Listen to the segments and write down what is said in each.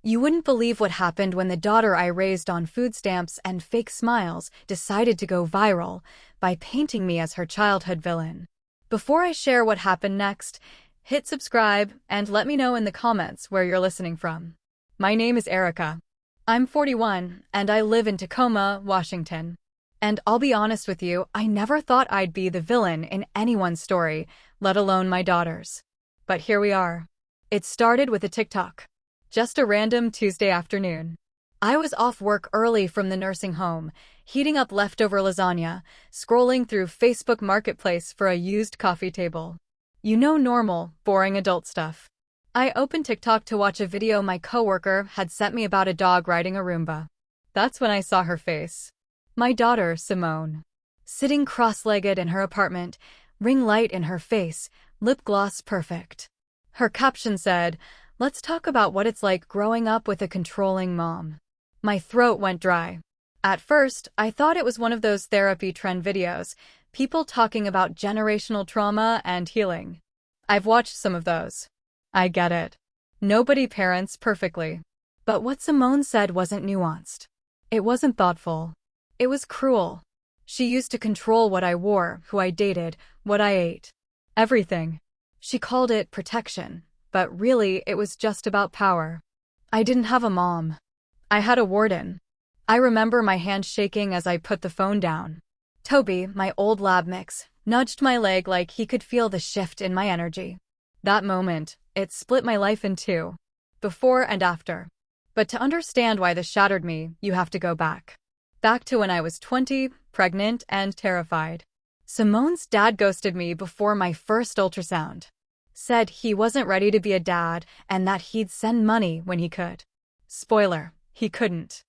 You wouldn't believe what happened when the daughter I raised on food stamps and fake smiles decided to go viral by painting me as her childhood villain. Before I share what happened next, hit subscribe and let me know in the comments where you're listening from. My name is Erica. I'm 41 and I live in Tacoma, Washington. And I'll be honest with you, I never thought I'd be the villain in anyone's story, let alone my daughter's. But here we are. It started with a TikTok. Just a random Tuesday afternoon. I was off work early from the nursing home, heating up leftover lasagna, scrolling through Facebook Marketplace for a used coffee table. You know, normal, boring adult stuff. I opened TikTok to watch a video my coworker had sent me about a dog riding a Roomba. That's when I saw her face. My daughter, Simone. Sitting cross-legged in her apartment, ring light in her face, lip gloss perfect. Her caption said, "Let's talk about what it's like growing up with a controlling mom." My throat went dry. At first, I thought it was one of those therapy trend videos, people talking about generational trauma and healing. I've watched some of those. I get it. Nobody parents perfectly. But what Simone said wasn't nuanced. It wasn't thoughtful. It was cruel. She used to control what I wore, who I dated, what I ate. Everything. She called it protection. But really, it was just about power. I didn't have a mom. I had a warden. I remember my hand shaking as I put the phone down. Toby, my old lab mix, nudged my leg like he could feel the shift in my energy. That moment, it split my life in two. Before and after. But to understand why this shattered me, you have to go back. Back to when I was 20, pregnant, and terrified. Simone's dad ghosted me before my first ultrasound. Said he wasn't ready to be a dad and that he'd send money when he could. Spoiler, he couldn't.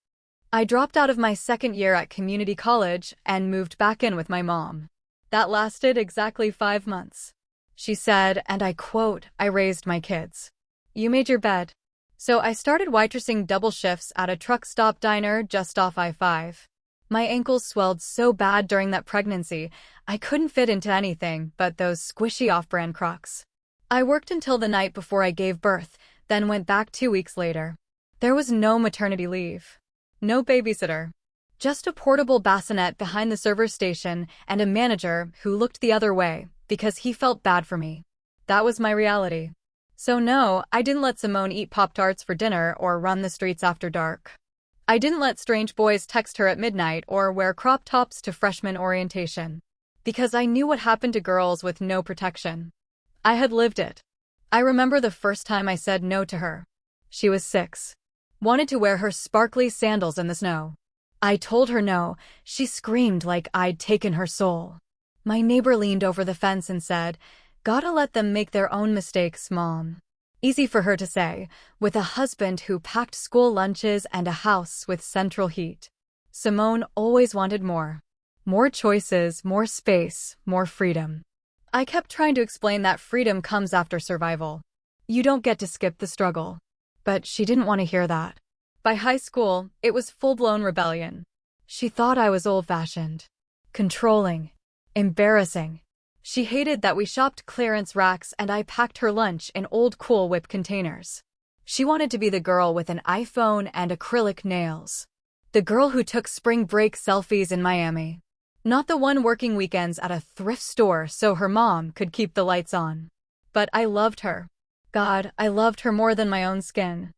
I dropped out of my second year at community college and moved back in with my mom. That lasted exactly 5 months. She said, and I quote, "I raised my kids. You made your bed." So I started waitressing double shifts at a truck stop diner just off I-5. My ankles swelled so bad during that pregnancy, I couldn't fit into anything but those squishy off-brand Crocs. I worked until the night before I gave birth, then went back 2 weeks later. There was no maternity leave. No babysitter. Just a portable bassinet behind the server's station and a manager who looked the other way because he felt bad for me. That was my reality. So no, I didn't let Simone eat Pop-Tarts for dinner or run the streets after dark. I didn't let strange boys text her at midnight or wear crop tops to freshman orientation. Because I knew what happened to girls with no protection. I had lived it. I remember the first time I said no to her. She was 6. Wanted to wear her sparkly sandals in the snow. I told her no. She screamed like I'd taken her soul. My neighbor leaned over the fence and said, "Gotta let them make their own mistakes, Mom." Easy for her to say, with a husband who packed school lunches and a house with central heat. Simone always wanted more. More choices, more space, more freedom. I kept trying to explain that freedom comes after survival. You don't get to skip the struggle. But she didn't want to hear that. By high school, it was full-blown rebellion. She thought I was old-fashioned, controlling, embarrassing. She hated that we shopped clearance racks and I packed her lunch in old Cool Whip containers. She wanted to be the girl with an iPhone and acrylic nails. The girl who took spring break selfies in Miami. Not the one working weekends at a thrift store so her mom could keep the lights on. But I loved her. God, I loved her more than my own skin.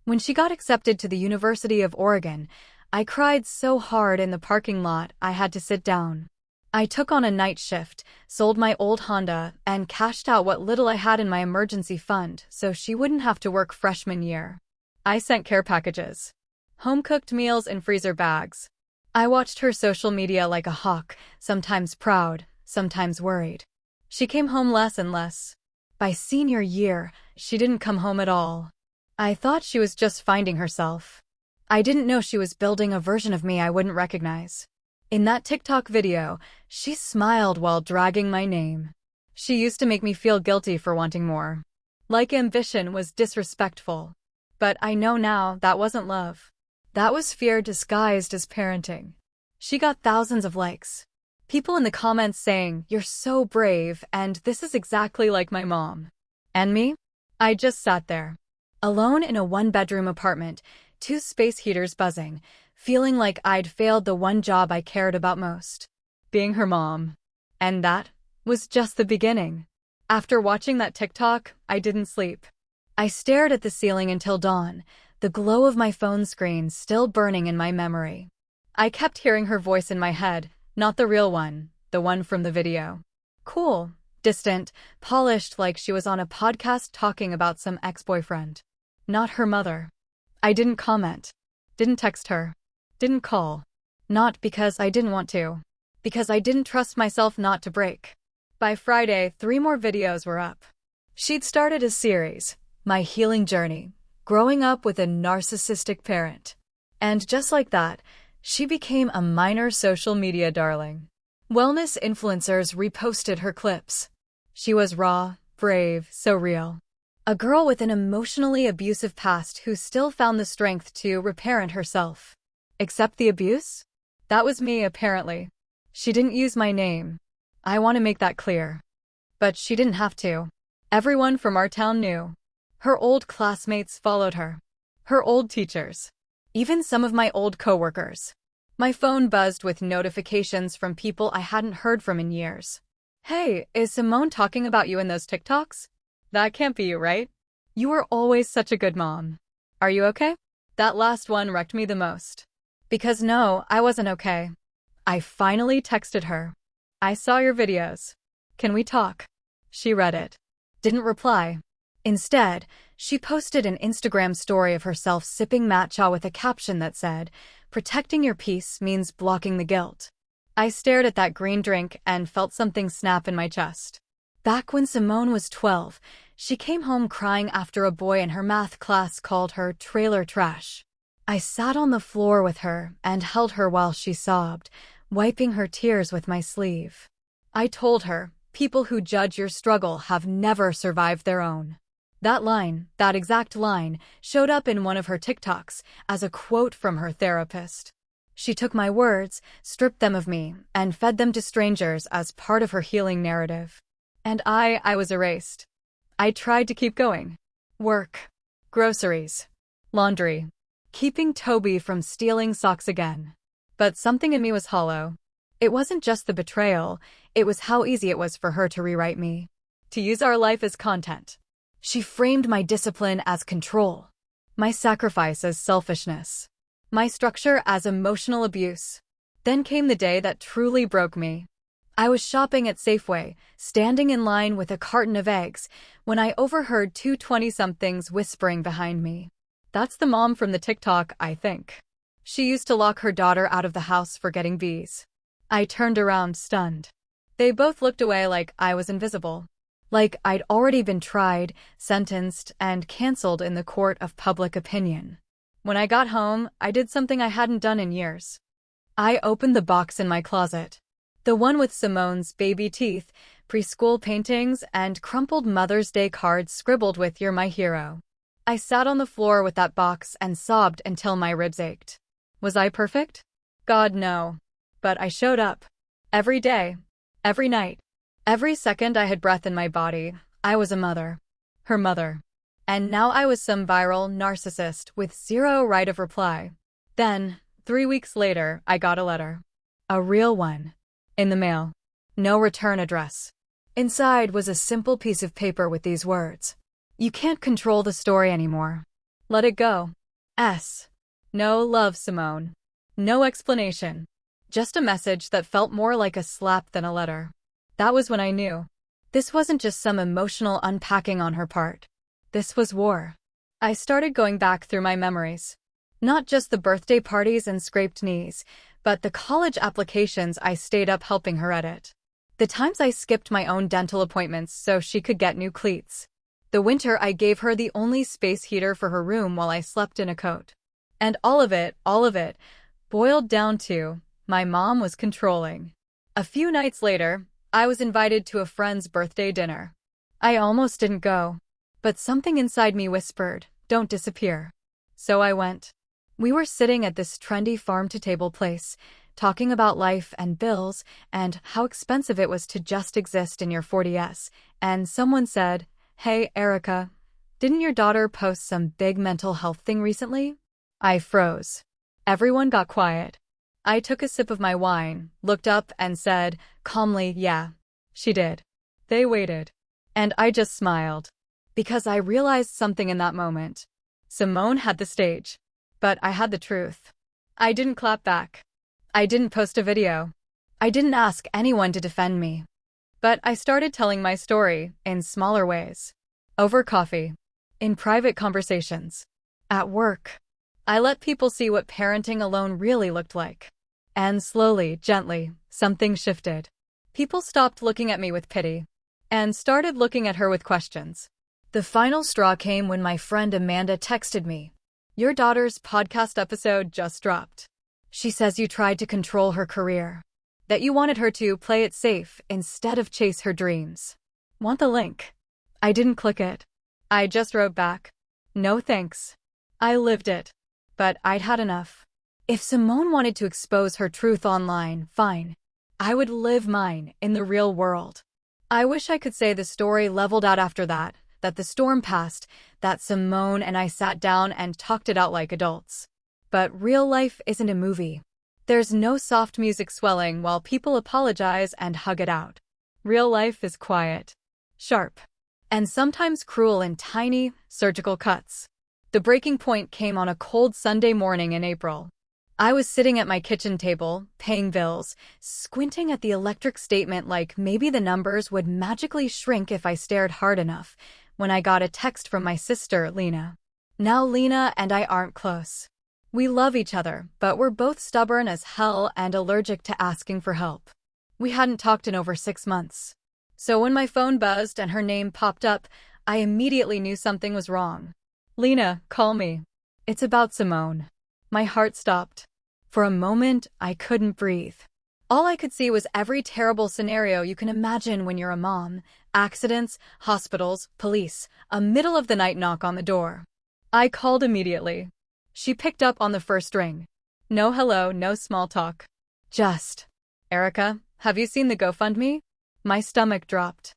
When she got accepted to the University of Oregon, I cried so hard in the parking lot I had to sit down. I took on a night shift, sold my old Honda, and cashed out what little I had in my emergency fund so she wouldn't have to work freshman year. I sent care packages. Home-cooked meals in freezer bags. I watched her social media like a hawk, sometimes proud, sometimes worried. She came home less and less. By senior year, she didn't come home at all. I thought she was just finding herself. I didn't know she was building a version of me I wouldn't recognize. In that TikTok video, she smiled while dragging my name. She used to make me feel guilty for wanting more. Like ambition was disrespectful. But I know now that wasn't love. That was fear disguised as parenting. She got thousands of likes. People in the comments saying, "You're so brave," and "This is exactly like my mom." And me? I just sat there. Alone in a one-bedroom apartment, two space heaters buzzing, feeling like I'd failed the one job I cared about most, being her mom. And that was just the beginning. After watching that TikTok, I didn't sleep. I stared at the ceiling until dawn, the glow of my phone screen still burning in my memory. I kept hearing her voice in my head, not the real one, the one from the video. Cool, distant, polished like she was on a podcast talking about some ex-boyfriend. Not her mother. I didn't comment. Didn't text her. Didn't call. Not because I didn't want to. Because I didn't trust myself not to break. By Friday, 3 more videos were up. She'd started a series, My Healing Journey, growing up with a narcissistic parent. And just like that, she became a minor social media darling. Wellness influencers reposted her clips. She was raw, brave, so real. A girl with an emotionally abusive past who still found the strength to reparent herself. Accept the abuse? That was me, apparently. She didn't use my name. I want to make that clear. But she didn't have to. Everyone from our town knew. Her old classmates followed her. Her old teachers. Even some of my old coworkers. My phone buzzed with notifications from people I hadn't heard from in years. Hey, is Simone talking about you in those TikToks? That can't be you, right? You were always such a good mom. Are you okay? That last one wrecked me the most. Because no, I wasn't okay. I finally texted her. I saw your videos. Can we talk? She read it. Didn't reply. Instead, she posted an Instagram story of herself sipping matcha with a caption that said, "Protecting your peace means blocking the guilt." I stared at that green drink and felt something snap in my chest. Back when Simone was 12, she came home crying after a boy in her math class called her trailer trash. I sat on the floor with her and held her while she sobbed, wiping her tears with my sleeve. I told her, people who judge your struggle have never survived their own. That exact line, showed up in one of her TikToks as a quote from her therapist. She took my words, stripped them of me, and fed them to strangers as part of her healing narrative. And I was erased. I tried to keep going. Work. Groceries. Laundry. Keeping Toby from stealing socks again. But something in me was hollow. It wasn't just the betrayal, it was how easy it was for her to rewrite me. To use our life as content. She framed my discipline as control. My sacrifice as selfishness. My structure as emotional abuse. Then came the day that truly broke me. I was shopping at Safeway, standing in line with a carton of eggs, when I overheard two 20-somethings whispering behind me. That's the mom from the TikTok, I think. She used to lock her daughter out of the house for getting B's. I turned around, stunned. They both looked away like I was invisible. Like I'd already been tried, sentenced, and canceled in the court of public opinion. When I got home, I did something I hadn't done in years. I opened the box in my closet. The one with Simone's baby teeth, preschool paintings, and crumpled Mother's Day cards scribbled with "You're my hero." I sat on the floor with that box and sobbed until my ribs ached. Was I perfect? God, no. But I showed up. Every day. Every night. Every second I had breath in my body, I was a mother. Her mother. And now I was some viral narcissist with zero right of reply. Then, 3 weeks later, I got a letter. A real one. In the mail. No return address. Inside was a simple piece of paper with these words. You can't control the story anymore. Let it go. S. No love, Simone. No explanation. Just a message that felt more like a slap than a letter. That was when I knew. This wasn't just some emotional unpacking on her part. This was war. I started going back through my memories. Not just the birthday parties and scraped knees, but the college applications I stayed up helping her edit. The times I skipped my own dental appointments so she could get new cleats. The winter I gave her the only space heater for her room while I slept in a coat. And all of it, boiled down to, my mom was controlling. A few nights later, I was invited to a friend's birthday dinner. I almost didn't go. But something inside me whispered, don't disappear. So I went. We were sitting at this trendy farm-to-table place, talking about life and bills and how expensive it was to just exist in your 40s, and someone said, "Hey, Erica, Didn't your daughter post some big mental health thing recently? I froze. Everyone got quiet. I took a sip of my wine, looked up, and said, calmly, yeah, she did. They waited. And I just smiled. Because I realized something in that moment. Simone had the stage. But I had the truth. I didn't clap back. I didn't post a video. I didn't ask anyone to defend me. But I started telling my story in smaller ways. Over coffee. In private conversations. At work. I let people see what parenting alone really looked like. And slowly, gently, something shifted. People stopped looking at me with pity. And started looking at her with questions. The final straw came when my friend Amanda texted me. Your daughter's podcast episode just dropped. She says you tried to control her career. That you wanted her to play it safe instead of chase her dreams. Want the link? I didn't click it. I just wrote back. No thanks. I lived it. But I'd had enough. If Simone wanted to expose her truth online, fine. I would live mine in the real world. I wish I could say the story leveled out after that the storm passed, that Simone and I sat down and talked it out like adults. But real life isn't a movie. There's no soft music swelling while people apologize and hug it out. Real life is quiet, sharp, and sometimes cruel in tiny, surgical cuts. The breaking point came on a cold Sunday morning in April. I was sitting at my kitchen table, paying bills, squinting at the electric statement like maybe the numbers would magically shrink if I stared hard enough, when I got a text from my sister, Lena. Now Lena and I aren't close. We love each other, but we're both stubborn as hell and allergic to asking for help. We hadn't talked in over 6 months. So when my phone buzzed and her name popped up, I immediately knew something was wrong. Lena, call me. It's about Simone. My heart stopped. For a moment, I couldn't breathe. All I could see was every terrible scenario you can imagine when you're a mom. Accidents, hospitals, police, a middle-of-the-night knock on the door. I called immediately. She picked up on the first ring. No hello, no small talk. Just, Erica, have you seen the GoFundMe? My stomach dropped.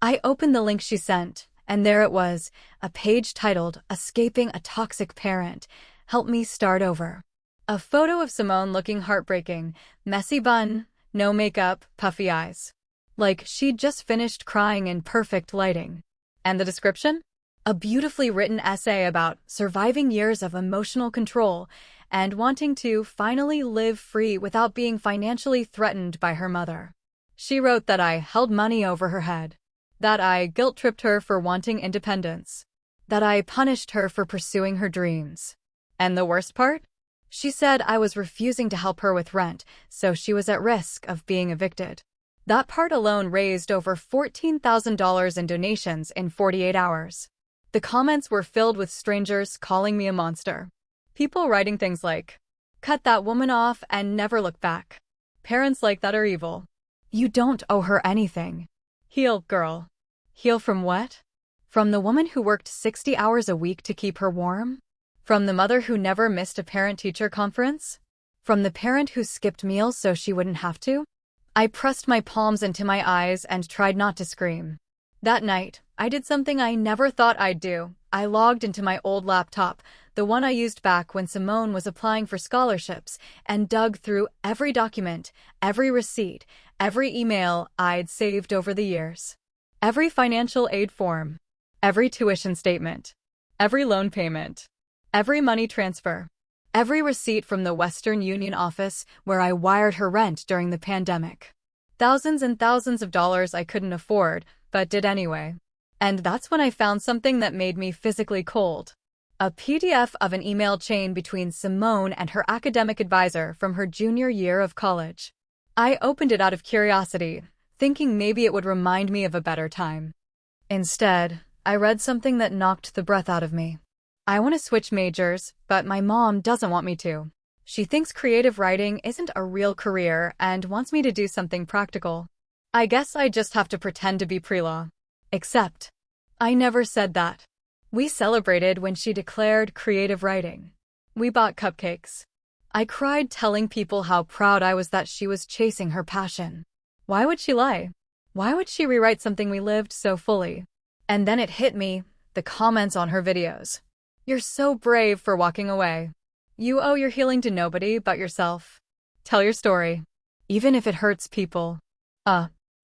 I opened the link she sent, and there it was, a page titled, Escaping a Toxic Parent. Help me start over. A photo of Simone looking heartbreaking, messy bun, no makeup, puffy eyes. Like she'd just finished crying in perfect lighting. And the description? A beautifully written essay about surviving years of emotional control and wanting to finally live free without being financially threatened by her mother. She wrote that I held money over her head, that I guilt-tripped her for wanting independence, that I punished her for pursuing her dreams. And the worst part? She said I was refusing to help her with rent, so she was at risk of being evicted. That part alone raised over $14,000 in donations in 48 hours. The comments were filled with strangers calling me a monster. People writing things like, cut that woman off and never look back. Parents like that are evil. You don't owe her anything. Heal, girl. Heal from what? From the woman who worked 60 hours a week to keep her warm? From the mother who never missed a parent-teacher conference? From the parent who skipped meals so she wouldn't have to? I pressed my palms into my eyes and tried not to scream. That night, I did something I never thought I'd do. I logged into my old laptop, the one I used back when Simone was applying for scholarships, and dug through every document, every receipt, every email I'd saved over the years. Every financial aid form, every tuition statement, every loan payment, every money transfer, every receipt from the Western Union office where I wired her rent during the pandemic. Thousands and thousands of dollars I couldn't afford, but did anyway. And that's when I found something that made me physically cold. A PDF of an email chain between Simone and her academic advisor from her junior year of college. I opened it out of curiosity, thinking maybe it would remind me of a better time. Instead, I read something that knocked the breath out of me. I want to switch majors, but my mom doesn't want me to. She thinks creative writing isn't a real career and wants me to do something practical. I guess I just have to pretend to be pre-law. Except, I never said that. We celebrated when she declared creative writing. We bought cupcakes. I cried telling people how proud I was that she was chasing her passion. Why would she lie? Why would she rewrite something we lived so fully? And then it hit me. the comments on her videos. You're so brave for walking away. You owe your healing to nobody but yourself. Tell your story, even if it hurts people.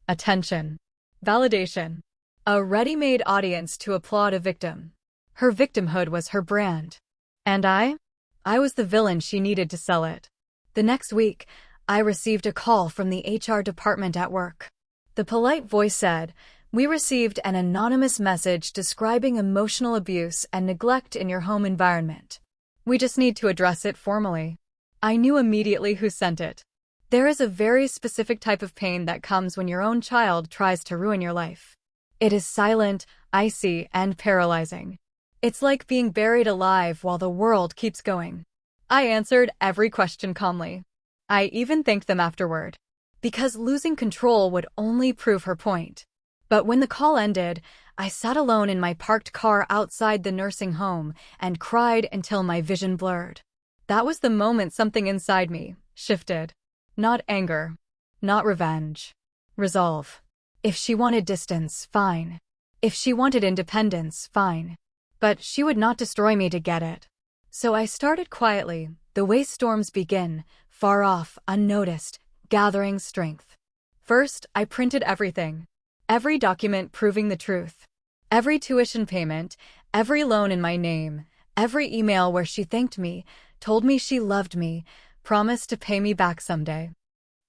Attention. Validation. A ready-made audience to applaud a victim. Her victimhood was her brand. And I was the villain she needed to sell it. The next week, I received a call from the HR department at work. The polite voice said, "We received an anonymous message describing emotional abuse and neglect in your home environment. We just need to address it formally." I knew immediately who sent it. There is a very specific type of pain that comes when your own child tries to ruin your life. It is silent, icy, and paralyzing. It's like being buried alive while the world keeps going. I answered every question calmly. I even thanked them afterward, because losing control would only prove her point. But when the call ended, I sat alone in my parked car outside the nursing home and cried until my vision blurred. That was the moment something inside me shifted. Not anger, not revenge. Resolve. If she wanted distance, fine. If she wanted independence, fine. But she would not destroy me to get it. So I started quietly, the way storms begin, far off, unnoticed, gathering strength. First, I printed everything. Every document proving the truth. Every tuition payment, every loan in my name, every email where she thanked me, told me she loved me, promised to pay me back someday.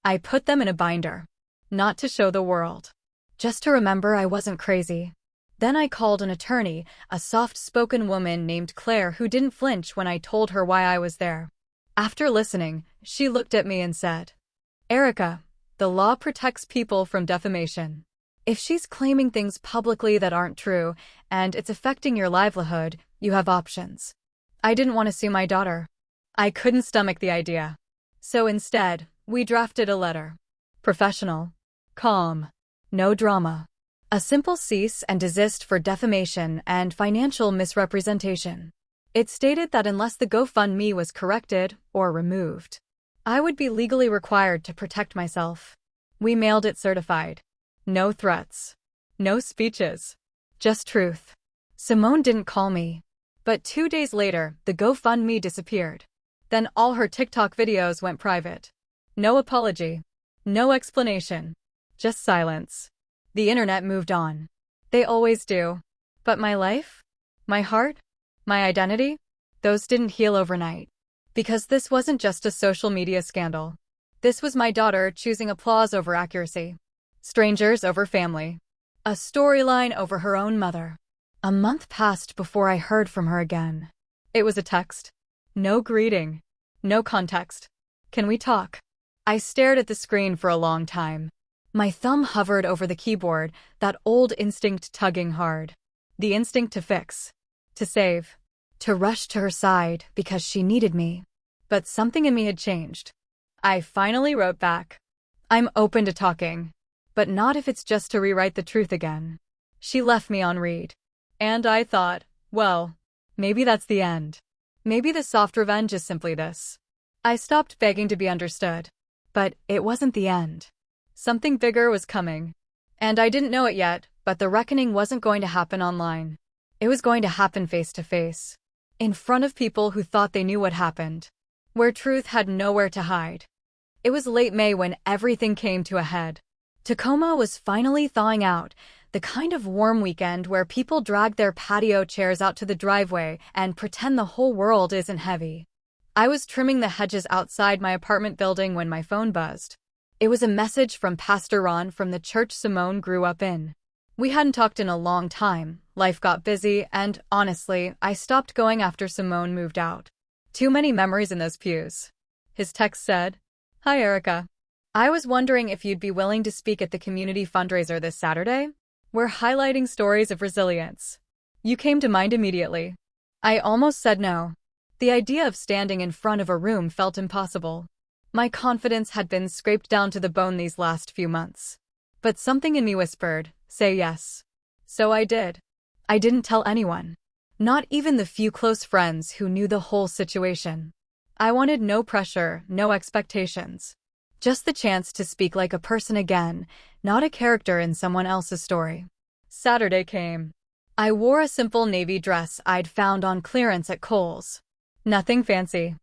I put them in a binder. Not to show the world. Just to remember I wasn't crazy. Then I called an attorney, a soft-spoken woman named Claire who didn't flinch when I told her why I was there. After listening, she looked at me and said, "Erica, the law protects people from defamation. If she's claiming things publicly that aren't true, and it's affecting your livelihood, you have options." I didn't want to sue my daughter. I couldn't stomach the idea. So instead, we drafted a letter. Professional. Calm. No drama. A simple cease and desist for defamation and financial misrepresentation. It stated that unless the GoFundMe was corrected or removed, I would be legally required to protect myself. We mailed it certified. No threats. No speeches. Just truth. Simone didn't call me. But 2 days later, the GoFundMe disappeared. Then all her TikTok videos went private. No apology. No explanation. Just silence. The internet moved on. They always do. But my life? My heart? My identity? Those didn't heal overnight. Because this wasn't just a social media scandal. This was my daughter choosing applause over accuracy. Strangers over family. A storyline over her own mother. A month passed before I heard from her again. It was a text. No greeting. No context. "Can we talk?" I stared at the screen for a long time. My thumb hovered over the keyboard, that old instinct tugging hard. The instinct to fix. To save. To rush to her side because she needed me. But something in me had changed. I finally wrote back. "I'm open to talking. But not if it's just to rewrite the truth again." She left me on read. And I thought, well, maybe that's the end. Maybe the soft revenge is simply this. I stopped begging to be understood. But it wasn't the end. Something bigger was coming. And I didn't know it yet, but the reckoning wasn't going to happen online. It was going to happen face to face. In front of people who thought they knew what happened. Where truth had nowhere to hide. It was late May when everything came to a head. Tacoma was finally thawing out, the kind of warm weekend where people drag their patio chairs out to the driveway and pretend the whole world isn't heavy. I was trimming the hedges outside my apartment building when my phone buzzed. It was a message from Pastor Ron from the church Simone grew up in. We hadn't talked in a long time, life got busy, and honestly, I stopped going after Simone moved out. Too many memories in those pews. His text said, "Hi Erica. I was wondering if you'd be willing to speak at the community fundraiser this Saturday? We're highlighting stories of resilience." You came to mind immediately. I almost said no. The idea of standing in front of a room felt impossible. My confidence had been scraped down to the bone these last few months. But something in me whispered, say yes. So I did. I didn't tell anyone. Not even the few close friends who knew the whole situation. I wanted no pressure, no expectations. Just the chance to speak like a person again, not a character in someone else's story. Saturday came. I wore a simple navy dress I'd found on clearance at Kohl's. Nothing fancy.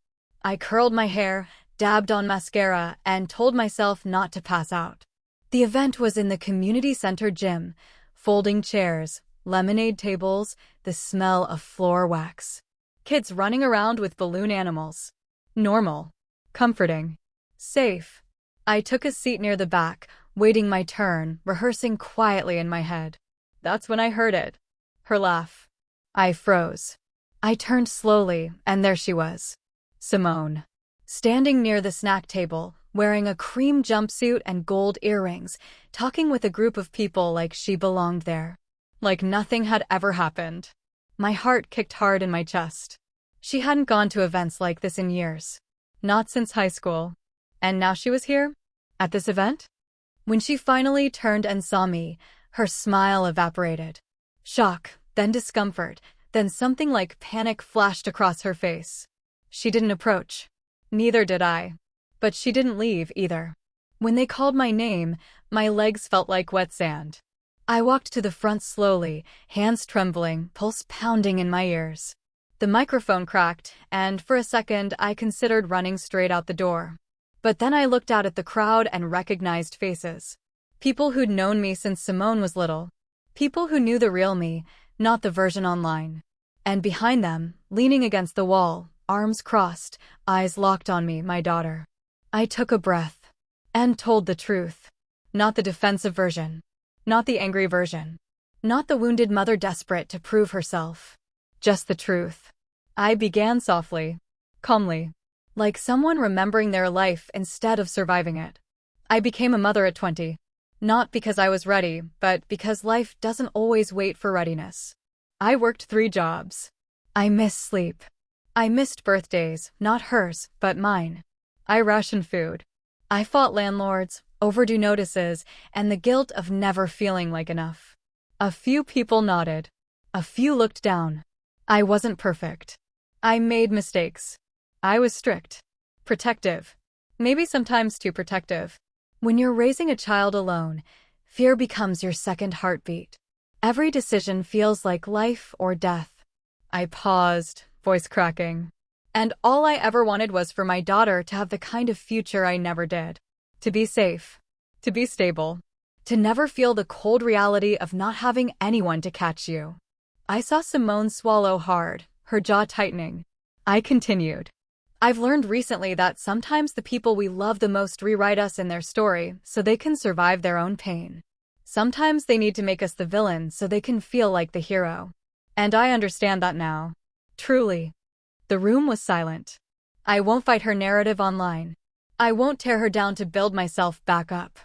I curled my hair, dabbed on mascara, and told myself not to pass out. The event was in the community center gym. Folding chairs, lemonade tables, the smell of floor wax. Kids running around with balloon animals. Normal. Comforting. Safe. I took a seat near the back, waiting my turn, rehearsing quietly in my head. That's when I heard it. Her laugh. I froze. I turned slowly, and there she was. Simone. Standing near the snack table, wearing a cream jumpsuit and gold earrings, talking with a group of people like she belonged there. Like nothing had ever happened. My heart kicked hard in my chest. She hadn't gone to events like this in years. Not since high school. And now she was here? At this event? When she finally turned and saw me, her smile evaporated. Shock, then discomfort, then something like panic flashed across her face. She didn't approach. Neither did I. But she didn't leave either. When they called my name, my legs felt like wet sand. I walked to the front slowly, hands trembling, pulse pounding in my ears. The microphone cracked, and for a second I considered running straight out the door. But then I looked out at the crowd and recognized faces. People who'd known me since Simone was little. People who knew the real me, not the version online. And behind them, leaning against the wall, arms crossed, eyes locked on me, my daughter. I took a breath. And told the truth. Not the defensive version. Not the angry version. Not the wounded mother desperate to prove herself. Just the truth. I began softly. Calmly. Like someone remembering their life instead of surviving it. I became a mother at 20. Not because I was ready, but because life doesn't always wait for readiness. I worked 3 jobs. I missed sleep. I missed birthdays, not hers, but mine. I rationed food. I fought landlords, overdue notices, and the guilt of never feeling like enough. A few people nodded. A few looked down. I wasn't perfect. I made mistakes. I was strict. Protective. Maybe sometimes too protective. When you're raising a child alone, fear becomes your second heartbeat. Every decision feels like life or death. I paused, voice cracking. And all I ever wanted was for my daughter to have the kind of future I never did. To be safe. To be stable. To never feel the cold reality of not having anyone to catch you. I saw Simone swallow hard, her jaw tightening. I continued. I've learned recently that sometimes the people we love the most rewrite us in their story so they can survive their own pain. Sometimes they need to make us the villain so they can feel like the hero. And I understand that now. Truly. The room was silent. I won't fight her narrative online. I won't tear her down to build myself back up.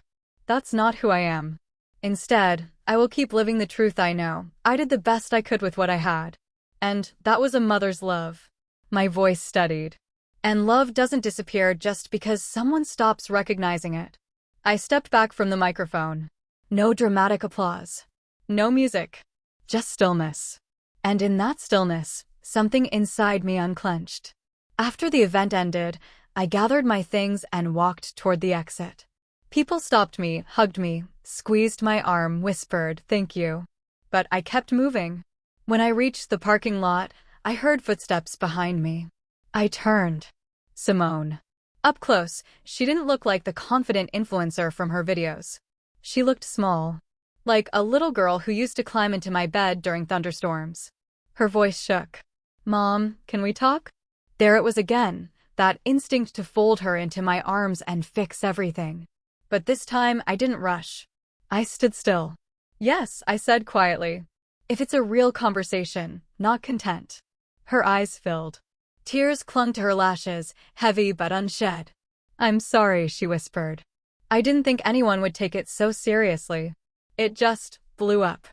That's not who I am. Instead, I will keep living the truth I know. I did the best I could with what I had. And that was a mother's love. My voice steadied. And love doesn't disappear just because someone stops recognizing it. I stepped back from the microphone. No dramatic applause. No music. Just stillness. And in that stillness, something inside me unclenched. After the event ended, I gathered my things and walked toward the exit. People stopped me, hugged me, squeezed my arm, whispered, "Thank you." But I kept moving. When I reached the parking lot, I heard footsteps behind me. I turned. Simone. Up close, she didn't look like the confident influencer from her videos. She looked small. Like a little girl who used to climb into my bed during thunderstorms. Her voice shook. "Mom, can we talk?" There it was again, that instinct to fold her into my arms and fix everything. But this time I didn't rush. I stood still. "Yes," I said quietly. "If it's a real conversation, not content." Her eyes filled. Tears clung to her lashes, heavy but unshed. "I'm sorry," she whispered. "I didn't think anyone would take it so seriously. It just blew up.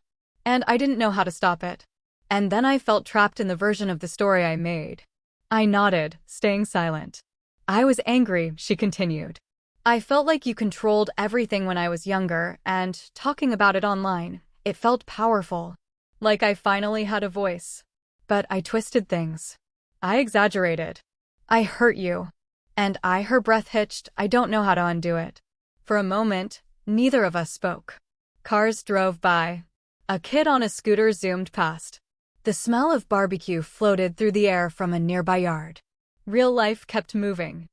And I didn't know how to stop it." And then I felt trapped in the version of the story I made. I nodded, staying silent. "I was angry," she continued. "I felt like you controlled everything when I was younger, and talking about it online, it felt powerful. Like I finally had a voice. But I twisted things. I exaggerated. I hurt you." And her breath hitched. I don't know how to undo it. For a moment, neither of us spoke. Cars drove by. A kid on a scooter zoomed past. The smell of barbecue floated through the air from a nearby yard. Real life kept moving.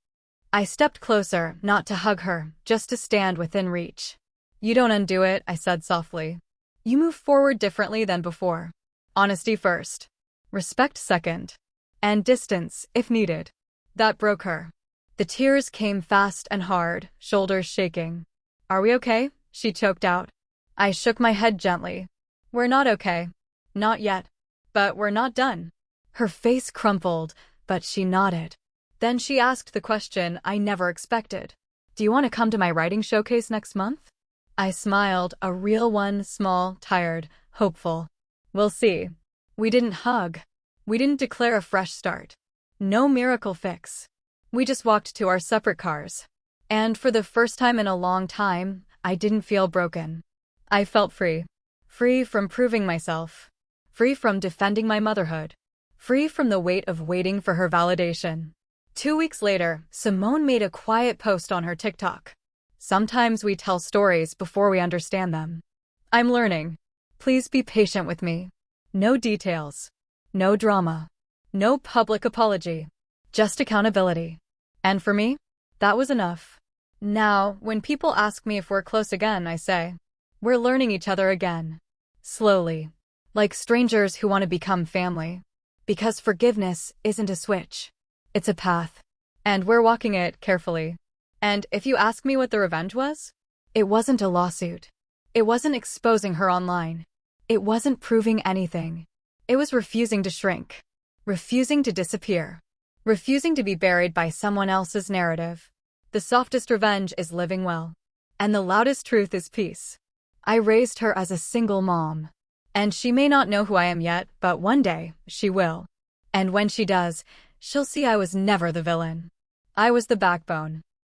I stepped closer, not to hug her, just to stand within reach. You don't undo it, I said softly. You move forward differently than before. Honesty first. Respect second. And distance, if needed. That broke her. The tears came fast and hard, shoulders shaking. Are we okay? She choked out. I shook my head gently. We're not okay. Not yet. But we're not done. Her face crumpled, but she nodded. Then she asked the question I never expected. Do you want to come to my writing showcase next month? I smiled, a real one, small, tired, hopeful. We'll see. We didn't hug. We didn't declare a fresh start. No miracle fix. We just walked to our separate cars. And for the first time in a long time, I didn't feel broken. I felt free. Free from proving myself. Free from defending my motherhood. Free from the weight of waiting for her validation. 2 weeks later, Simone made a quiet post on her TikTok. Sometimes we tell stories before we understand them. I'm learning. Please be patient with me. No details. No drama. No public apology. Just accountability. And for me, that was enough. Now, when people ask me if we're close again, I say, we're learning each other again. Slowly. Like strangers who want to become family. Because forgiveness isn't a switch. It's a path. And we're walking it carefully. And if you ask me what the revenge was, it wasn't a lawsuit. It wasn't exposing her online. It wasn't proving anything. It was refusing to shrink. Refusing to disappear. Refusing to be buried by someone else's narrative. The softest revenge is living well. And the loudest truth is peace. I raised her as a single mom. And she may not know who I am yet, but one day, she will. And when she does, she'll see I was never the villain. I was the backbone.